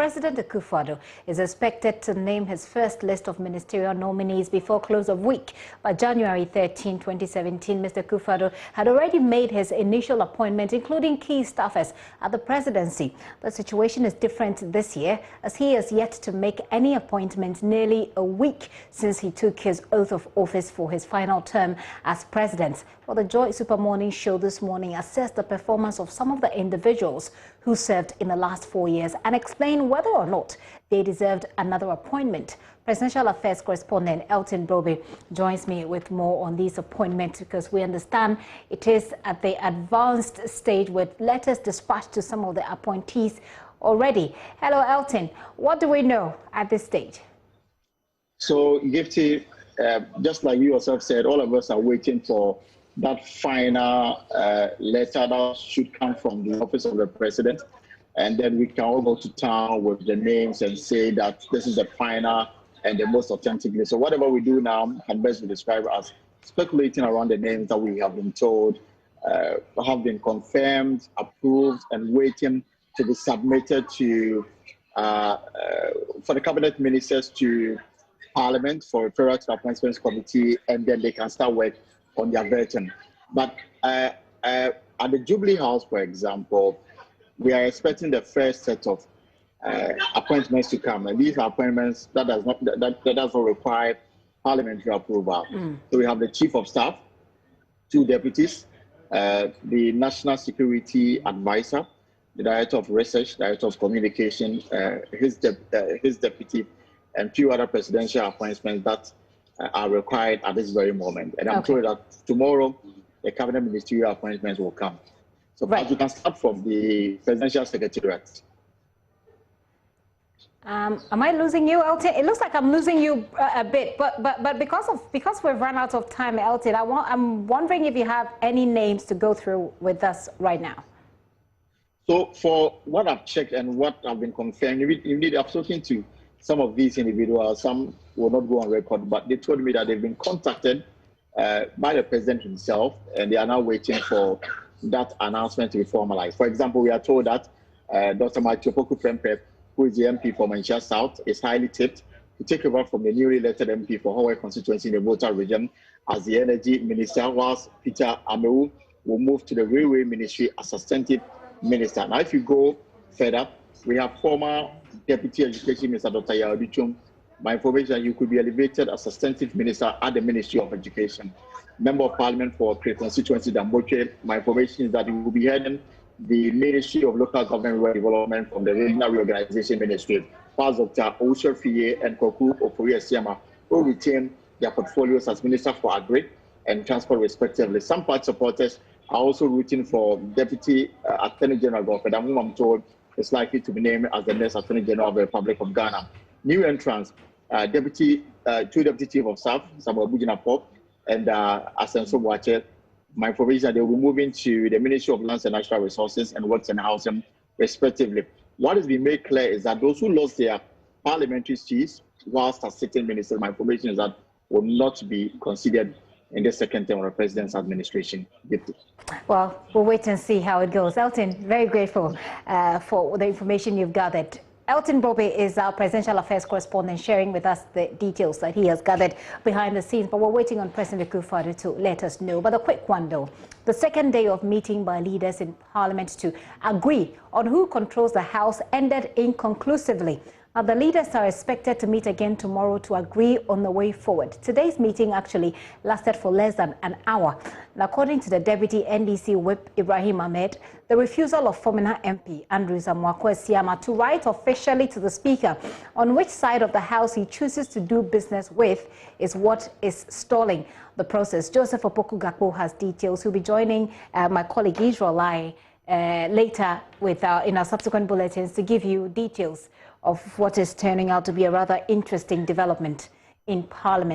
President Akufo-Addo is expected to name his first list of ministerial nominees before close of week. By January 13, 2017, Mr. Akufo-Addo had already made his initial appointment, including key staffers at the presidency. The situation is different this year, as he has yet to make any appointments nearly a week since he took his oath of office for his final term as president. Well, the Joy Super Morning Show this morning assessed the performance of some of the individuals who served in the last 4 years and explained whether or not they deserved another appointment. Presidential Affairs correspondent Elton Brobe joins me with more on these appointments, because we understand it is at the advanced stage with letters dispatched to some of the appointees already. Hello, Elton. What do we know at this stage? So, Gifty, just like you yourself said, all of us are waiting for that final letter that should come from the office of the president. And then we can all go to town with the names and say that this is the final and the most authentic list. So whatever we do now can best be described as speculating around the names that we have been told have been confirmed, approved, and waiting to be submitted to for the cabinet ministers to Parliament for Referral to Appointments Committee, and then they can start work on their vetting. But at the Jubilee House, for example, we are expecting the first set of appointments to come, and these are appointments that does not require parliamentary approval. So we have the Chief of Staff, 2 deputies, the National Security Advisor, the Director of Research, Director of Communication, his deputy, and 2 other presidential appointments that are required at this very moment. And I'm sure that tomorrow the cabinet ministerial appointments will come. So right. You can start from the presidential secretariat. Am I losing you, Elton? It looks like I'm losing you a bit, but because we've run out of time, Elton, I'm wondering if you have any names to go through with us right now. So for what I've checked and what I've been confirmed, I've spoken to some of these individuals. Some will not go on record, but they told me that they've been contacted by the president himself, and they are now waiting for that announcement to be formalized. For example, we are told that Dr. Matthew Prempeh, who is the MP for Manchester South, is highly tipped to take over from the newly elected MP for Hawaii constituency in the Volta region as the energy minister, whilst Peter Amewu will move to the railway ministry as substantive minister. Now, if you go further, we have former Deputy Education Minister Dr. Yaodichum. My information is you could be elevated as substantive minister at the Ministry of Education. Member of Parliament for Crete constituency Damboche. My information is that he will be heading the Ministry of Local Government Development from the Regional Reorganization Ministry. Whilst Dr. Osher Fiye and Koku Ofori Siama will retain their portfolios as Minister for Agri and Transport respectively. Some party supporters are also rooting for Deputy Attorney General Godfred, whom I'm told is likely to be named as the next Attorney General of the Republic of Ghana. New entrants, 2 Deputy Chief of Staff, Samuel Bujina Pop, and Asenso Boache. My information that they will be moving to the Ministry of Lands and Natural Resources and Works and Housing, respectively. What has been made clear is that those who lost their parliamentary seats whilst as sitting ministers, my information is that will not be considered in the second term of the president's administration. Well, we'll wait and see how it goes. Elton, very grateful for the information you've gathered. Elton Brobe is our presidential affairs correspondent, sharing with us the details that he has gathered behind the scenes. But we're waiting on President Akufo-Addo to let us know. But a quick one, though. The second day of meeting by leaders in Parliament to agree on who controls the House ended inconclusively. Now, the leaders are expected to meet again tomorrow to agree on the way forward. Today's meeting actually lasted for less than an hour. And according to the Deputy NDC Whip Ibrahim Ahmed, the refusal of former MP Andrew Zamwako Siama to write officially to the Speaker on which side of the House he chooses to do business with is what is stalling the process. Joseph Opoku Gakpo has details. He'll be joining my colleague Israel Lai later with in our subsequent bulletins to give you details of what is turning out to be a rather interesting development in Parliament.